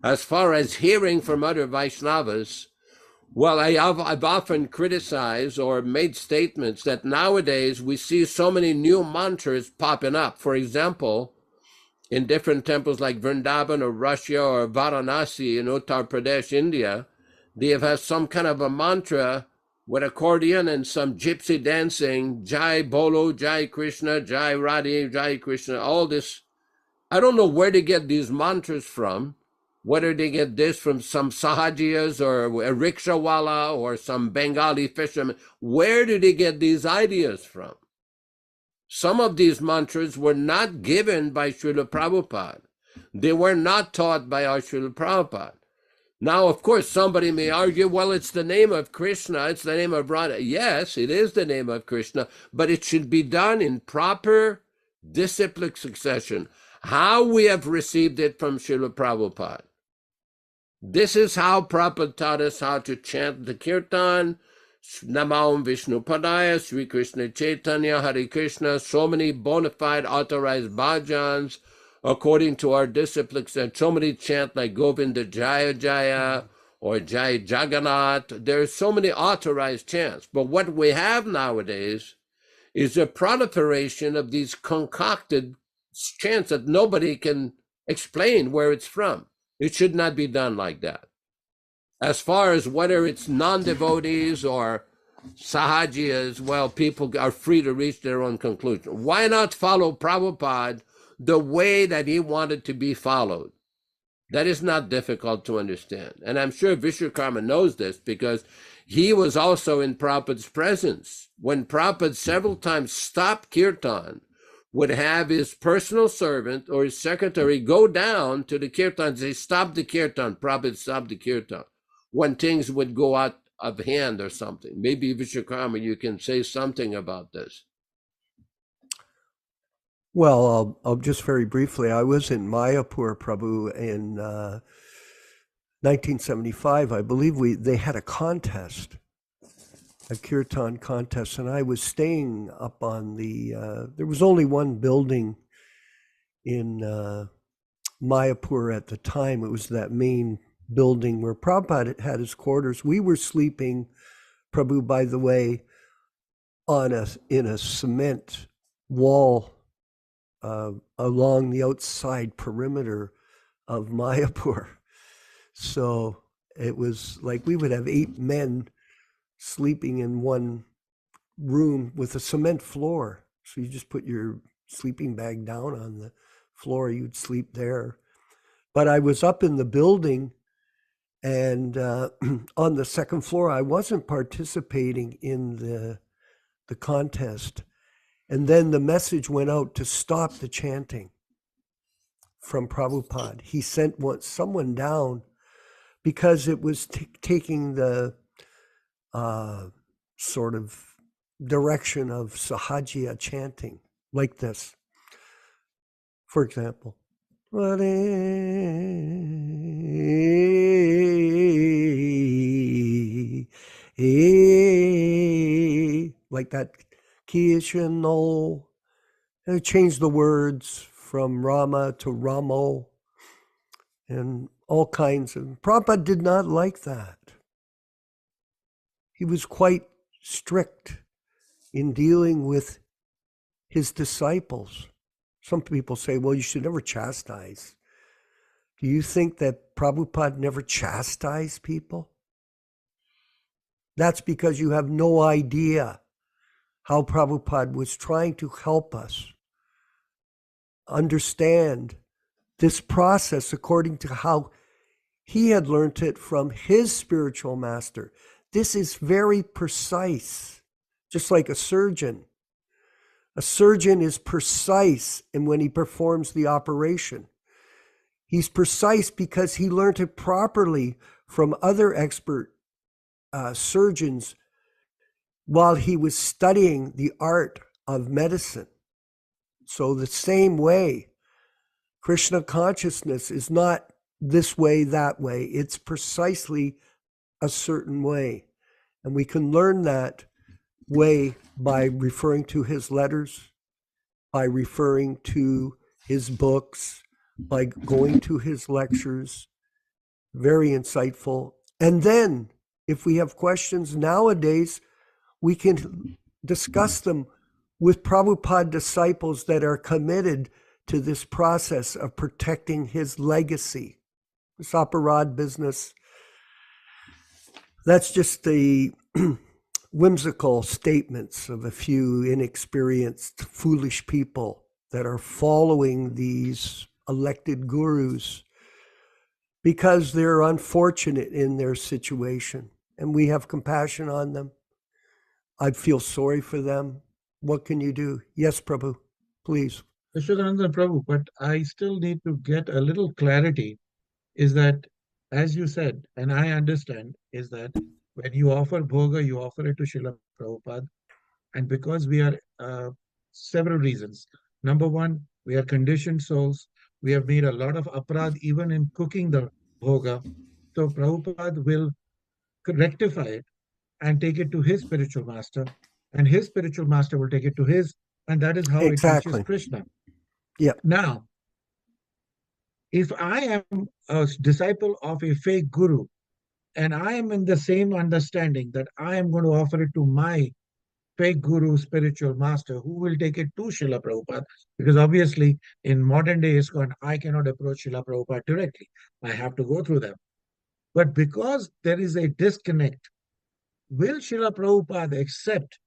As far as hearing from other Vaishnavas, well, I've often criticized or made statements that nowadays we see so many new mantras popping up. For example, in different temples like Vrindavan or Russia or Varanasi in Uttar Pradesh, India, they have had some kind of a mantra with accordion and some gypsy dancing, Jai Bolo, Jai Krishna, Jai Radhe, Jai Krishna, all this. I don't know where they get these mantras from, whether they get this from some sahajiyas or a rickshawala or some Bengali fisherman. Where do they get these ideas from? Some of these mantras were not given by Srila Prabhupada. They were not taught by our Srila Prabhupada. Now, of course, somebody may argue, well, it's the name of Krishna, it's the name of Radha. Yes, it is the name of Krishna, but it should be done in proper disciplic succession. How we have received it from Srila Prabhupada. This is how Prabhupada taught us how to chant the kirtan, Namam Vishnu Padaya, Sri Krishna Chaitanya, Hare Krishna, so many bona fide authorized bhajans, according to our disciplines, and so many chant like Govinda Jaya Jaya or Jai Jagannath. There are so many authorized chants. But what we have nowadays is a proliferation of these concocted chants that nobody can explain where it's from. It should not be done like that. As far as whether it's non-devotees or sahajiyas, well, people are free to reach their own conclusion. Why not follow Prabhupada the way that he wanted to be followed? That is not difficult to understand. And I'm sure Vishwakarma knows this because he was also in Prabhupada's presence. When Prabhupada several times stopped kirtan, would have his personal servant or his secretary go down to the kirtan and say, stop the kirtan, Prabhupada, stop the kirtan, when things would go out of hand or something. Maybe Vishwakarma, you can say something about this. Well, I'll just very briefly, I was in Mayapur, Prabhu, in 1975. I believe they had a contest, a kirtan contest, and I was staying up on there was only one building in Mayapur at the time. It was that main building where Prabhupada had his quarters. We were sleeping, Prabhu, by the way, in a cement wall along the outside perimeter of Mayapur. So it was like we would have 8 men sleeping in one room with a cement floor. So you just put your sleeping bag down on the floor, you'd sleep there. But I was up in the building, and on the second floor, I wasn't participating in the contest. And then the message went out to stop the chanting from Prabhupada. He sent someone down because it was taking the sort of direction of Sahajiya chanting, like this. For example, like that. Kishano. They changed the words from Rama to Ramo and all kinds of. Prabhupada did not like that. He was quite strict in dealing with his disciples. Some people say, well, you should never chastise. Do you think that Prabhupada never chastised people? That's because you have no idea how Prabhupada was trying to help us understand this process according to how he had learned it from his spiritual master. This is very precise, just like a surgeon. A surgeon is precise in when he performs the operation. He's precise because he learned it properly from other expert surgeons while he was studying the art of medicine. So the same way, Krishna consciousness is not this way, that way. It's precisely a certain way. And we can learn that way by referring to his letters, by referring to his books, by going to his lectures, very insightful. And then if we have questions nowadays, we can discuss them with Prabhupada disciples that are committed to this process of protecting his legacy. This aparad business, that's just the whimsical statements of a few inexperienced, foolish people that are following these elected gurus because they're unfortunate in their situation. And we have compassion on them. I feel sorry for them. What can you do? Yes, Prabhu, please. Yaśodā-nandana Prabhu, but I still need to get a little clarity, is that, as you said, and I understand, is that when you offer bhoga, you offer it to Srila Prabhupada. And because we are several reasons. Number one, we are conditioned souls. We have made a lot of aparadh even in cooking the bhoga. So Prabhupada will rectify it and take it to his spiritual master, and his spiritual master will take it to his, and that is how it reaches Krishna. Yeah. Now, if I am a disciple of a fake guru, and I am in the same understanding that I am going to offer it to my fake guru, spiritual master, who will take it to Srila Prabhupada, because obviously in modern day ISKCON, I cannot approach Srila Prabhupada directly. I have to go through them. But because there is a disconnect, will Srila Prabhupada accept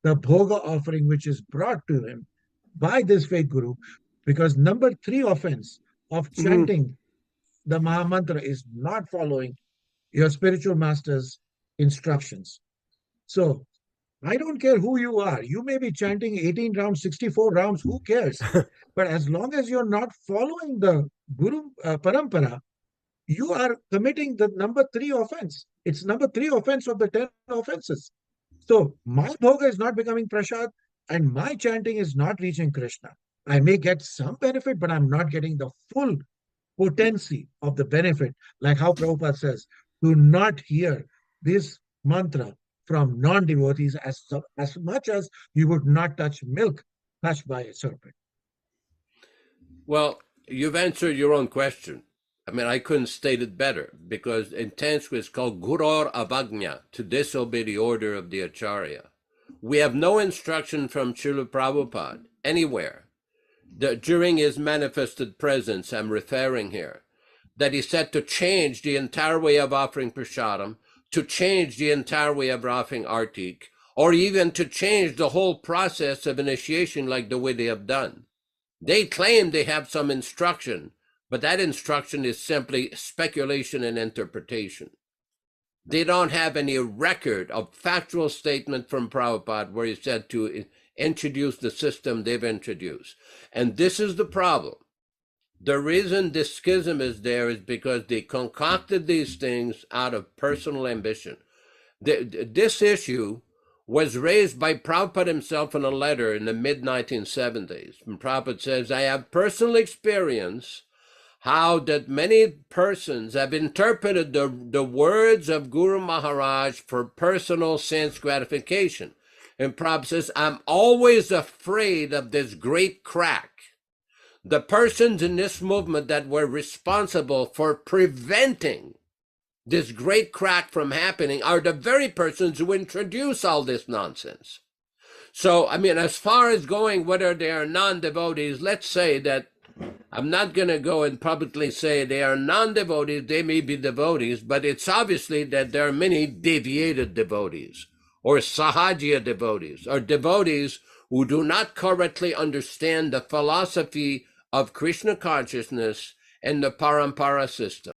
the bhoga offering which is brought to him by this fake guru? Because number 3 offense of chanting the Mahamantra is not following your spiritual master's instructions. So I don't care who you are. You may be chanting 18 rounds, 64 rounds, who cares? But as long as you're not following the Guru Parampara, you are committing the number 3 offense. It's number 3 offense of the 10 offenses. So my bhoga is not becoming prasad, and my chanting is not reaching Krishna. I may get some benefit, but I'm not getting the full potency of the benefit, like how Prabhupada says, do not hear this mantra from non-devotees as much as you would not touch milk touched by a serpent. Well, you've answered your own question. I mean, I couldn't state it better, because in Sanskrit it's called Guror Avagnya, to disobey the order of the Acharya. We have no instruction from Srila Prabhupada anywhere during his manifested presence, I'm referring here, that he said to change the entire way of offering prasadam, to change the entire way of offering artik, or even to change the whole process of initiation like the way they have done. They claim they have some instruction, but that instruction is simply speculation and interpretation. They don't have any record of factual statement from Prabhupada where he said to introduce the system they've introduced. And this is the problem. The reason this schism is there is because they concocted these things out of personal ambition. This issue was raised by Prabhupada himself in a letter in the mid-1970s. And Prabhupada says, I have personal experience how that many persons have interpreted the words of Guru Maharaj for personal sense gratification. And Prabhupada says, I'm always afraid of this great crack. The persons in this movement that were responsible for preventing this great crack from happening are the very persons who introduce all this nonsense. So, I mean, as far as going whether they are non-devotees, let's say that I'm not going to go and publicly say they are non-devotees, they may be devotees, but it's obviously that there are many deviated devotees, or sahaja devotees, or devotees who do not correctly understand the philosophy of Krishna consciousness and the parampara system.